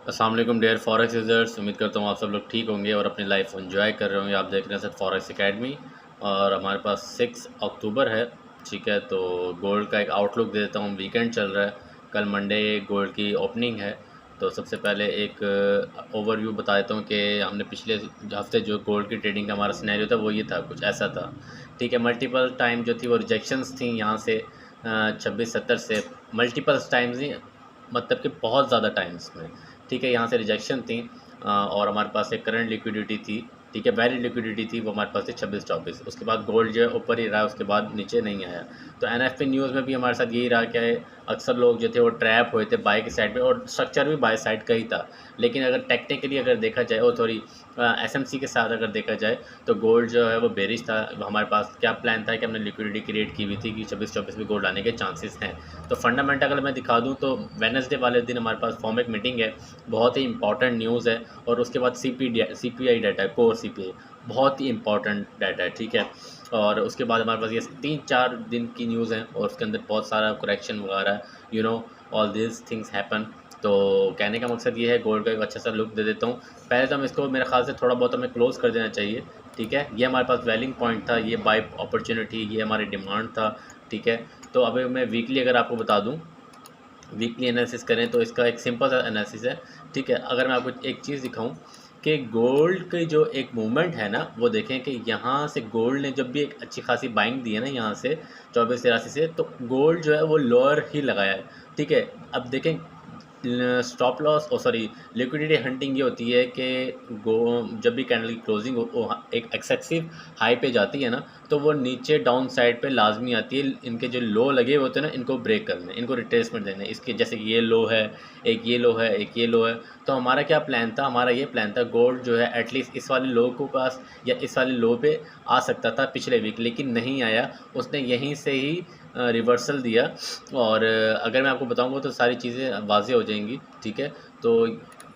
अस्सलाम वालेकुम dear forex users. उम्मीद करता हूँ आप सब लोग ठीक होंगे और अपनी लाइफ एंजॉय कर रहे होंगे। आप देख रहे हैं सर फॉरेक्स एकेडमी और हमारे पास 6 अक्टूबर है। ठीक है, तो गोल्ड का एक आउटलुक दे देता हूँ। वीकेंड चल रहा है, कल मंडे गोल्ड की ओपनिंग है। तो सबसे पहले एक ओवरव्यू बता देता हूँ कि हमने पिछले हफ्ते जो गोल्ड की ट्रेडिंग का हमारा सिनेरियो था वो ये था, कुछ ऐसा था। ठीक है, मल्टीपल टाइम जो थी वो रिजेक्शंस थी यहाँ से 26-70 से मल्टीपल टाइम्स नहीं, मतलब कि बहुत ज़्यादा टाइम्स में। ठीक है, यहाँ से रिजेक्शन थी और हमारे पास एक करंट लिक्विडिटी थी। ठीक है, वैलिड लिक्विडिटी थी, वो हमारे पास थी 26-24। उसके बाद गोल्ड जो है ऊपर ही रहा, उसके बाद नीचे नहीं आया। तो एनएफपी न्यूज़ में भी हमारे साथ यही रहा कि अक्सर लोग जो थे वो ट्रैप हुए थे बाय की साइड पे, और स्ट्रक्चर भी बाय साइड का ही था। लेकिन अगर टेक्निकली अगर देखा जाए, और सॉरी एसएमसी के साथ अगर देखा जाए, तो गोल्ड जो है वो बेरिश था। हमारे पास क्या प्लान था कि हमने लिक्विडिटी क्रिएट की हुई थी कि 26-24 में गोल्ड आने के चांसेस हैं। तो फंडामेंटल अगर मैं दिखा दूँ तो वेडनेसडे वाले दिन हमारे पास फॉर्मेक मीटिंग है, बहुत ही इंपॉर्टेंट न्यूज़ है। और उसके बाद सीपीआई डाटा है, कोर सीपीआई, बहुत ही इंपॉर्टेंट डाटा है। ठीक है, और उसके बाद हमारे पास ये 3-4 दिन की न्यूज़ है और उसके अंदर बहुत सारा करेक्शन वगैरह, ऑल दिस थिंग्स हैपन। तो कहने का मकसद ये है, गोल्ड का एक अच्छा सा लुक दे देता हूँ। पहले तो हम इसको, मेरे ख्याल से थोड़ा बहुत हमें क्लोज़ कर देना चाहिए। ठीक है, ये हमारे पास वैलिंग पॉइंट था, ये बाय अपॉर्चुनिटी, ये हमारी डिमांड था। ठीक है, तो अभी मैं वीकली अगर आपको बता दूँ, वीकली एनालिसिस करें तो इसका एक सिंपल सा एनालिसिस है। ठीक है, अगर मैं आपको एक चीज़ दिखाऊं कि गोल्ड की जो एक मूवमेंट है ना, वो देखें कि यहाँ से गोल्ड ने जब भी एक अच्छी खासी बाइंग दी है ना, यहाँ से 24-83 से, तो गोल्ड जो है वो लोअर ही लगाया है। ठीक है, अब देखें स्टॉप लॉस, और सॉरी लिक्विडिटी हंटिंग ये होती है कि गो जब भी कैंडल की क्लोजिंग एक एक्सेसिव हाई पे जाती है ना, तो वो नीचे डाउन साइड पे लाजमी आती है। इनके जो लो लगे होते हैं ना, इनको ब्रेक करने, इनको रिट्रेसमेंट देने। इसके जैसे कि ये लो है, एक ये लो है, एक ये लो है। तो हमारा क्या प्लान था, हमारा ये प्लान था, गोल्ड जो है एटलीस्ट इस वाले लो को पास या इस वाले लो पे आ सकता था पिछले वीक, लेकिन नहीं आया। उसने यहीं से ही रिवर्सल दिया। और अगर मैं आपको बताऊंगा तो सारी चीज़ें वाज़ेह हो जाएंगी। ठीक है, तो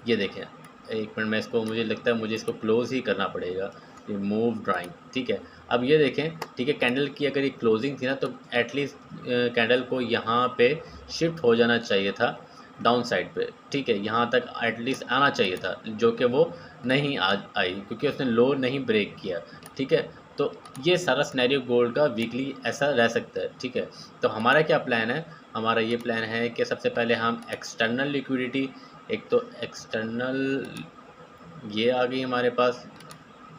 ये देखें, एक मिनट में इसको, मुझे लगता है मुझे इसको क्लोज़ ही करना पड़ेगा, ये मूव ड्राइंग। ठीक है, अब ये देखें, ठीक है, कैंडल की अगर ये क्लोजिंग थी ना, तो एटलीस्ट कैंडल को यहाँ पे शिफ्ट हो जाना चाहिए था डाउन साइड पे। ठीक है, यहाँ तक एटलीस्ट आना चाहिए था, जो कि वो नहीं आई, क्योंकि उसने लो नहीं ब्रेक किया। ठीक है, तो ये सारा सिनेरियो गोल्ड का वीकली ऐसा रह सकता है। ठीक है, तो हमारा क्या प्लान है, हमारा ये प्लान है कि सबसे पहले हम एक्सटर्नल लिक्विडिटी, एक तो एक्सटर्नल ये आ गई हमारे पास।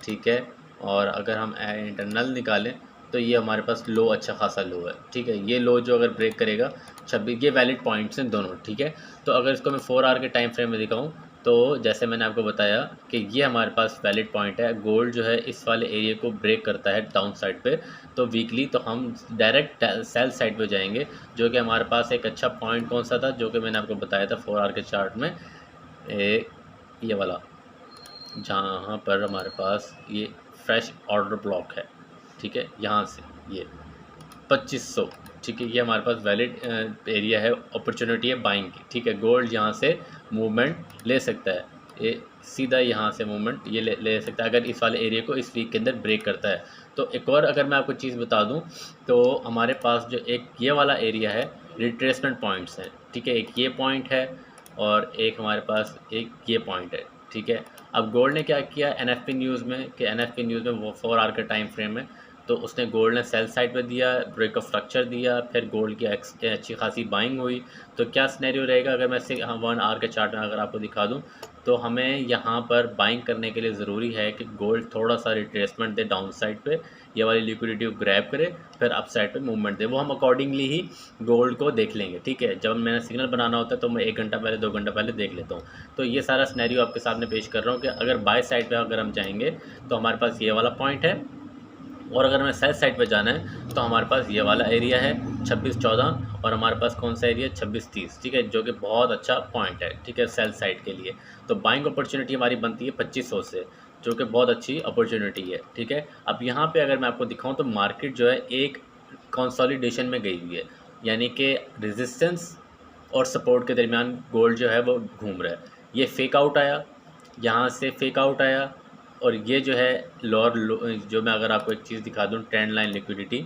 ठीक है, और अगर हम इंटरनल निकालें तो ये हमारे पास लो अच्छा खासा लो है। ठीक है, ये लो जो अगर ब्रेक करेगा 26, ये वैलिड पॉइंट्स हैं दोनों। ठीक है, तो अगर इसको मैं 4 आवर के टाइम फ्रेम में दिखाऊं, तो जैसे मैंने आपको बताया कि ये हमारे पास वैलिड पॉइंट है। गोल्ड जो है इस वाले एरिया को ब्रेक करता है डाउन साइड पे, तो वीकली तो हम डायरेक्ट सेल साइड पे जाएंगे। जो कि हमारे पास एक अच्छा पॉइंट कौन सा था, जो कि मैंने आपको बताया था 4 आवर के चार्ट में, ये वाला, जहाँ पर हमारे पास ये फ्रेश ऑर्डर ब्लॉक है। ठीक है, यहाँ से ये 2500। ठीक है, ये हमारे पास वैलिड एरिया है, अपॉर्चुनिटी है बाइंग की। ठीक है, गोल्ड यहाँ से मूवमेंट ले सकता है, ये सीधा यहाँ से मूवमेंट ये ले सकता है, अगर इस वाले एरिया को इस वीक के अंदर ब्रेक करता है। तो एक और अगर मैं आपको चीज़ बता दूँ, तो हमारे पास जो एक ये वाला एरिया है, रिट्रेसमेंट पॉइंट्स हैं। ठीक है, एक ये पॉइंट है और एक हमारे पास एक ये पॉइंट है। ठीक है, अब गोल्ड ने क्या किया एनएफपी न्यूज़ में, कि एनएफपी न्यूज़ में वो 4 आवर का टाइम फ्रेम है, तो उसने गोल्ड ने सेल साइड पे दिया, ब्रेक ऑफ स्ट्रक्चर दिया, फिर गोल्ड की अच्छी खासी बाइंग हुई। तो क्या सिनेरियो रहेगा, अगर मैं 1 आवर के चार्ट में अगर आपको दिखा दूं, तो हमें यहाँ पर बाइंग करने के लिए ज़रूरी है कि गोल्ड थोड़ा सा रिट्रेसमेंट दे डाउन साइड पे, ये वाली लिक्विडिटी को ग्रैब करे, फिर अप साइड पे मूवमेंट दे। वो हम अकॉर्डिंगली ही गोल्ड को देख लेंगे। ठीक है, जब मैंने सिग्नल बनाना होता है तो मैं 1 घंटा पहले 2 घंटा पहले देख लेता हूँ। तो ये सारा सिनेरियो आपके सामने पेश कर रहा हूँ कि अगर बाय साइड पे अगर हम जाएंगे तो हमारे पास ये वाला पॉइंट है, और अगर हमें सेल साइड पे जाना है तो हमारे पास ये वाला एरिया है 26-14, और हमारे पास कौन सा एरिया 26-30। ठीक है, जो कि बहुत अच्छा पॉइंट है। ठीक है, सेल साइड के लिए तो बाइंग अपॉर्चुनिटी हमारी बनती है 2500 से, जो कि बहुत अच्छी अपॉर्चुनिटी है। ठीक है, अब यहाँ पे अगर मैं आपको दिखाऊं तो मार्केट जो है एक कंसोलिडेशन में गई हुई है, यानी कि रेजिस्टेंस और सपोर्ट के दरमियान गोल्ड जो है वो घूम रहा है। ये फेक आउट आया, यहाँ से फेक आउट आया, और ये जो है लोअर लो, जो मैं अगर आपको एक चीज़ दिखा दूँ, ट्रेंड लाइन लिक्विडिटी,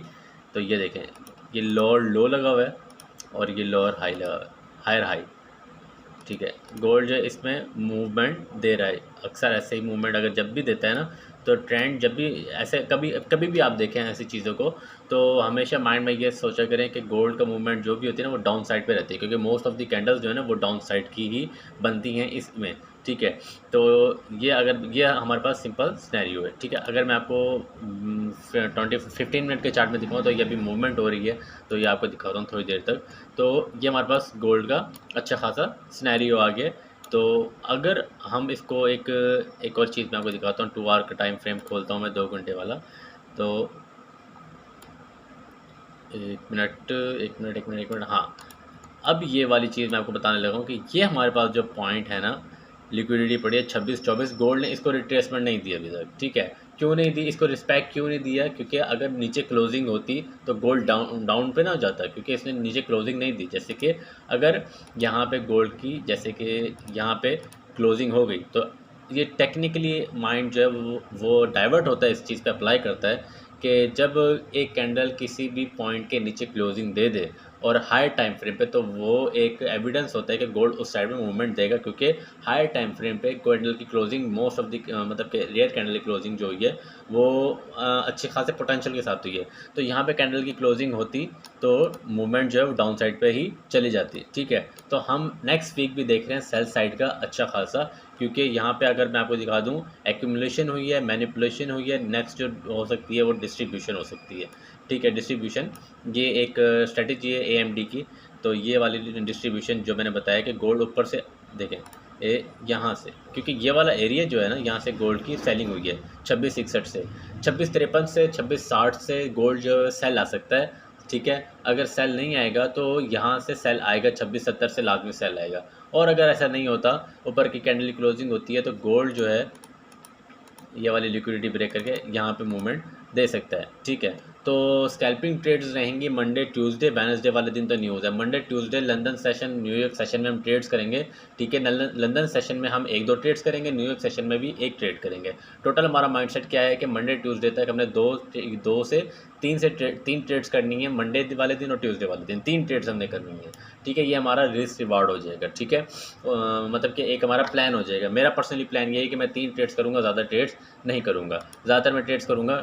तो ये देखें, ये लोअर लो लगा हुआ है और ये लोअर हाई लगा हुआ है, हायर हाई। ठीक है। गोल्ड जो है इसमें मूवमेंट दे रहा है, अक्सर ऐसे ही मूवमेंट अगर जब भी देता है ना, तो ट्रेंड जब भी ऐसे कभी कभी भी आप देखें ऐसी चीज़ों को, तो हमेशा माइंड में ये सोचा करें कि गोल्ड का मूवमेंट जो भी होती है ना वो डाउन साइड पे रहती है, क्योंकि मोस्ट ऑफ द कैंडल्स जो है ना वो डाउन साइड की ही बनती हैं इसमें। ठीक है, तो ये हमारे पास सिंपल सिनेरियो है। ठीक है, अगर मैं आपको 15 मिनट के चार्ट में दिखाऊँ तो ये अभी मूवमेंट हो रही है, तो ये आपको दिखा रहा हूँ थोड़ी देर तक। तो ये हमारे पास गोल्ड का अच्छा खासा सिनेरियो आ गया। तो अगर हम इसको एक और चीज़ मैं आपको दिखाता हूँ, 2 आवर का टाइम फ्रेम खोलता हूँ मैं, 2 घंटे वाला। तो एक मिनट, हाँ। अब ये वाली चीज़ मैं आपको बताने लगा हूँ कि ये हमारे पास जो पॉइंट है ना, लिक्विडिटी पड़ी है 26-24, गोल्ड ने इसको रिट्रेसमेंट नहीं दी अभी तक। ठीक है, क्यों नहीं दी, इसको रिस्पेक्ट क्यों नहीं दिया? क्योंकि अगर नीचे क्लोजिंग होती तो गोल्ड डाउन डाउन पे ना जाता, क्योंकि इसने नीचे क्लोजिंग नहीं दी। जैसे कि अगर यहाँ पे गोल्ड की, जैसे कि यहाँ पे क्लोजिंग हो गई, तो ये टेक्निकली माइंड जो है वो डाइवर्ट होता है, इस चीज़ पे अप्लाई करता है कि जब एक कैंडल किसी भी पॉइंट के नीचे क्लोजिंग दे दे और हाई टाइम फ्रेम पे, तो वो एक एविडेंस होता है कि गोल्ड उस साइड में मूवमेंट देगा, क्योंकि हाई टाइम फ्रेम पे कैंडल की क्लोजिंग मोस्ट ऑफ द मतलब कि रेयर कैंडल की क्लोजिंग जो हुई है वो अच्छे खासे पोटेंशियल के साथ हुई है। तो यहाँ पे कैंडल की क्लोजिंग होती तो मूवमेंट जो है वो डाउन साइड पे ही चली जाती। ठीक है, तो हम नेक्स्ट वीक भी देख रहे हैं सेल साइड का अच्छा खासा, क्योंकि यहाँ पे अगर मैं आपको दिखा दूँ, एक्यूमुलेशन हुई है, मैनिपुलेशन हुई है, नेक्स्ट जो हो सकती है वो डिस्ट्रीब्यूशन हो सकती है। ठीक है, डिस्ट्रीब्यूशन ये एक स्ट्रेटजी है AMD की। तो ये वाली डिस्ट्रीब्यूशन जो मैंने बताया कि गोल्ड ऊपर से देखें, यहाँ से, क्योंकि ये वाला एरिया जो है ना, यहाँ से गोल्ड की सेलिंग हुई है 2661 से, 2653 से, 2660 से गोल्ड जो सेल आ सकता है। ठीक है, अगर सेल नहीं आएगा तो यहाँ से सेल आएगा, 2670 से लाजमी सेल आएगा। और अगर ऐसा नहीं होता, ऊपर की कैंडल की क्लोजिंग होती है, तो गोल्ड जो है ये वाली लिक्विडिटी ब्रेक करके यहाँ पे मूवमेंट दे सकता है। ठीक है, तो स्कैल्पिंग ट्रेड्स रहेंगी मंडे ट्यूसडे वेडनेसडे वाले दिन तो न्यूज़ है। Monday Tuesday London session, New York session में हम ट्रेड्स करेंगे। ठीक है, लंदन सेशन में हम 1-2 ट्रेड्स करेंगे, न्यूयॉर्क सेशन में भी 1 ट्रेड करेंगे। टोटल हमारा माइंडसेट क्या है कि मंडे ट्यूसडे तक हमने दो से तीन ट्रेड्स करनी है, मंडे वाले दिन और ट्यूसडे वाले दिन 3 ट्रेड्स हमने करनी है। ठीक है, ये हमारा रिस्क रिवार्ड हो जाएगा। ठीक है, मतलब कि एक हमारा प्लान हो जाएगा। मेरा पर्सनली प्लान ये है कि मैं 3 ट्रेड्स करूँगा, ज़्यादा ट्रेड्स नहीं करूँगा। ज़्यादातर मैं ट्रेड्स करूँगा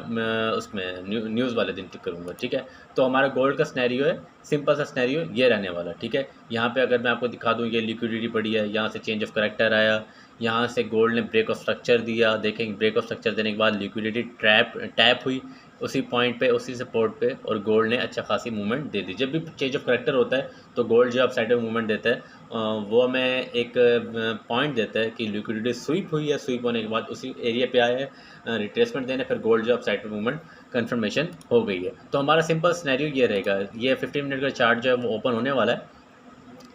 उसमें न्यूज़ वाले दिन करूँगा। ठीक है, तो हमारा गोल्ड का सिनेरियो है, सिंपल सा सिनेरियो ये रहने वाला। ठीक है, यहाँ पे अगर मैं आपको दिखा दूँ, ये लिक्विडिटी पड़ी है, यहाँ से चेंज ऑफ करेक्टर आया, यहाँ से गोल्ड ने ब्रेक ऑफ स्ट्रक्चर दिया। देखें, ब्रेक ऑफ स्ट्रक्चर देने के बाद लिक्विडिटी टैप हुई उसी पॉइंट पे, उसी सपोर्ट पे, और गोल्ड ने अच्छा खासी मूवमेंट दे दी। जब भी चेंज ऑफ करेक्टर होता है तो गोल्ड जो अपसाइड में मूवमेंट देता है, वो हमें एक पॉइंट देता है कि लिक्विडिटी स्वीप हुई है, स्वीप होने के बाद उसी एरिया पे आया है रिट्रेसमेंट देने, फिर गोल्ड जो अपसाइड पे मूवमेंट कन्फर्मेशन हो गई है। तो हमारा सिंपल सिनेरियो ये रहेगा। ये 15 मिनट का चार्ट जो है वो ओपन होने वाला है।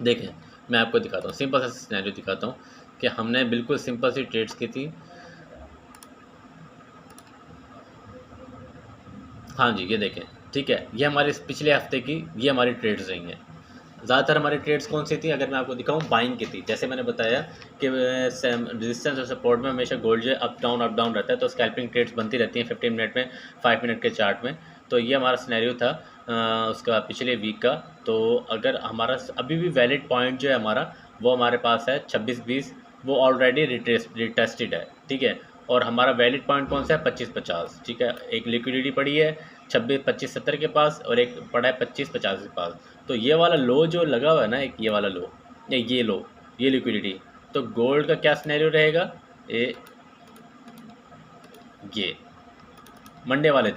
देखें, मैं आपको दिखाता हूँ, सिंपल सा सिनेरियो दिखाता हूँ कि हमने बिल्कुल सिंपल सी ट्रेड्स की थी। हाँ जी, ये देखें। ठीक है, ये हमारे पिछले हफ्ते की ये हमारी ट्रेड्स रही हैं। ज़्यादातर हमारी ट्रेड्स कौन सी थी, अगर मैं आपको दिखाऊँ, बाइंग की थी। जैसे मैंने बताया कि रेजिस्टेंस और सपोर्ट में हमेशा गोल्ड जो है अप डाउन रहता है, तो स्कैल्पिंग ट्रेड्स बनती रहती हैं 15 मिनट में, 5 मिनट के चार्ट में। तो ये हमारा सिनेरियो था उसका पिछले वीक का। तो अगर हमारा अभी भी वैलिड पॉइंट जो है हमारा, वो हमारे पास है 26-20, वो ऑलरेडी रिटेस्टेड है। ठीक है, और हमारा वैलिड पॉइंट कौन सा है, 25-50। ठीक है, एक लिक्विडिटी पड़ी है 25-70 के पास, और एक पड़ा है 25-50 के पास। तो ये वाला लो जो लगा हुआ है ना, एक ये वाला लो, ये लो, ये लिक्विडिटी, तो गोल्ड का क्या सिनेरियो रहेगा, ये मंडे वाले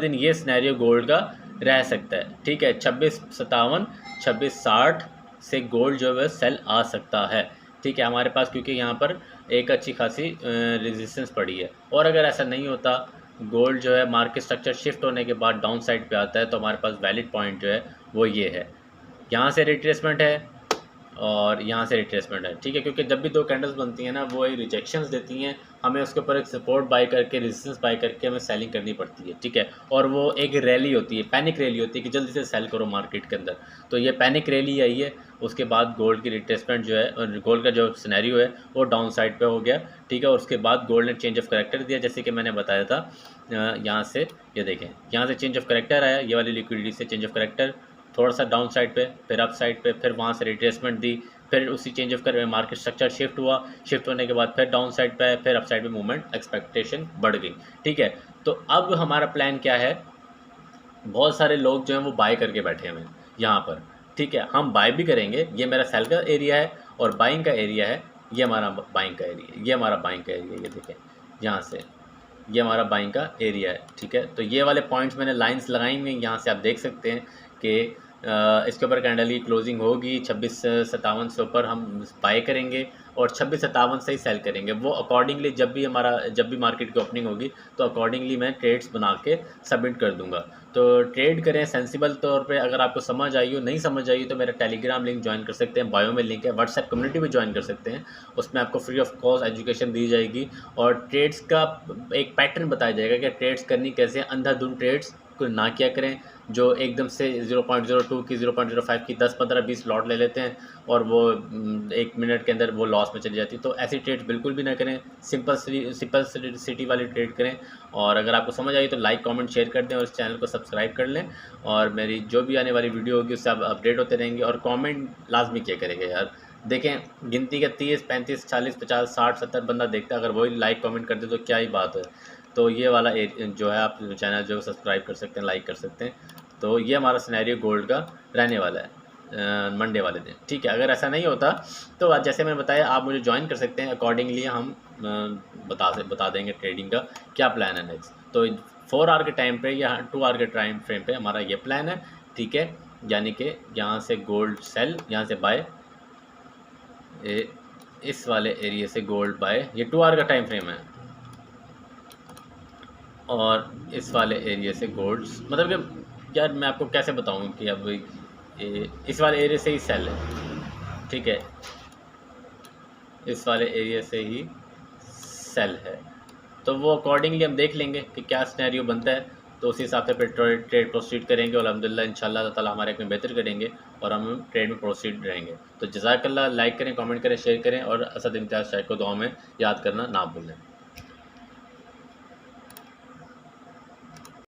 दिन ये सिनेरियो गोल्ड का रह सकता है। ठीक है, 2657, 2660 से गोल्ड जो है सेल आ सकता है। ठीक है, हमारे पास क्योंकि यहाँ पर एक अच्छी खासी रेजिस्टेंस पड़ी है। और अगर ऐसा नहीं होता, गोल्ड जो है मार्केट स्ट्रक्चर शिफ्ट होने के बाद डाउन साइड पे आता है, तो हमारे पास वैलिड पॉइंट जो है वो ये है, यहाँ से रिट्रेसमेंट है और यहाँ से रिट्रेसमेंट है। ठीक है, क्योंकि जब भी 2 कैंडल्स बनती हैं ना, वो एक रिजेक्शंस देती हैं, हमें उसके ऊपर एक सपोर्ट बाय करके, रेजिस्टेंस बाय करके हमें सेलिंग करनी पड़ती है। ठीक है, और वो एक रैली होती है, पैनिक रैली होती है कि जल्दी से सेल करो मार्केट के अंदर। तो ये पैनिक रैली आई है, उसके बाद गोल्ड की रिट्रेसमेंट जो है, और गोल्ड का जो सिनेरियो है वो डाउन साइड पे हो गया। ठीक है, और उसके बाद गोल्ड ने चेंज ऑफ करेक्टर दिया, जैसे कि मैंने बताया था। यहाँ से ये देखें, यहाँ से चेंज ऑफ करेक्टर आया, ये वाली लिक्विडिटी से चेंज ऑफ करेक्टर, थोड़ा सा डाउन साइड पे, फिर अप साइड पे, फिर वहाँ से रिट्रेसमेंट दी, फिर उसी चेंज ऑफ कर मार्केट स्ट्रक्चर शिफ्ट हुआ, शिफ्ट होने के बाद फिर डाउन साइड पे, फिर अप साइड पे मूवमेंट एक्सपेक्टेशन बढ़ गई, ठीक है। तो अब हमारा प्लान क्या है, बहुत सारे लोग जो हैं वो बाय करके बैठे हुए हैं यहाँ पर, ठीक है। हम बाय भी करेंगे, ये मेरा सेल का एरिया है और बाइंग का एरिया है, ये हमारा बाइंग का एरिया, ये हमारा बाइंग का एरिया, ये देखें यहाँ से, ये हमारा बाइंग का एरिया है, ठीक है। तो ये वाले पॉइंट्स मैंने लाइंस लगाई हुई हैं, यहाँ से आप देख सकते हैं कि इसके ऊपर कैंडल की क्लोजिंग होगी 2657 से ऊपर हम बाय करेंगे और 2657 से ही सेल करेंगे। वो अकॉर्डिंगली जब भी मार्केट की ओपनिंग होगी तो अकॉर्डिंगली मैं ट्रेड्स बना के सबमिट कर दूंगा। तो ट्रेड करें सेंसिबल तौर पे। अगर आपको समझ आई हो, नहीं समझ आई हो तो मेरा टेलीग्राम लिंक ज्वाइन कर सकते हैं, बायो में लिंक है, व्हाट्सएप कम्युनिटी भी ज्वाइन कर सकते हैं, उसमें आपको फ्री ऑफ कॉस्ट एजुकेशन दी जाएगी और ट्रेड्स का एक पैटर्न बताया जाएगा कि ट्रेड्स करनी कैसे, अंधाधुंध ट्रेड्स को ना किया करें जो एकदम से 0.02 की 0.05 की 10 15 20 लॉट ले लेते हैं और वो 1 मिनट के अंदर वो लॉस में चली जाती है। तो ऐसी ट्रेड बिल्कुल भी ना करें, सिंपल सिटी वाली ट्रेड करें। और अगर आपको समझ आई तो लाइक कमेंट शेयर कर दें और इस चैनल को सब्सक्राइब कर लें और मेरी जो भी आने वाली वीडियो होगी उससे आप अपडेट होते रहेंगे। और कमेंट लाजमी किया करेंगे यार, देखें गिनती का 30 35 40 50 60 70 बंदा देखता है, अगर वही लाइक कमेंट कर दे तो क्या ही बात है। तो ये वाला जो है आप चैनल जो सब्सक्राइब कर सकते हैं, लाइक कर सकते हैं। तो ये हमारा सिनेरियो गोल्ड का रहने वाला है मंडे वाले दिन, ठीक है। अगर ऐसा नहीं होता तो आज जैसे मैंने बताया आप मुझे ज्वाइन कर सकते हैं, अकॉर्डिंगली हम बता देंगे ट्रेडिंग का क्या प्लान है नेक्स्ट। तो 4 आवर के टाइम पे या 2 आवर के टाइम फ्रेम पे हमारा ये प्लान है, ठीक है। यानी कि यहाँ से गोल्ड सेल, यहाँ से बाय, इस वाले एरिया से गोल्ड बाय, ये 2 आवर का टाइम फ्रेम है और इस वाले एरिया से गोल्ड, मतलब कि यार मैं आपको कैसे बताऊँ कि अब इस वाले एरिया से ही सेल है, ठीक है, इस वाले एरिया से ही सेल है। तो वो अकॉर्डिंगली हम देख लेंगे कि क्या सिनेरियो बनता है, तो उसी हिसाब से फिर ट्रेड प्रोसीड करेंगे और अल्हम्दुलिल्लाह इंशाल्लाह ताला हमारे में बेहतर करेंगे और हम ट्रेड में प्रोसीड रहेंगे। तो जज़ाकल्लाह, लाइक करें, कमेंट करें, शेयर करें और असद इम्तियाज़ शाह को दुआ में याद करना ना भूलें।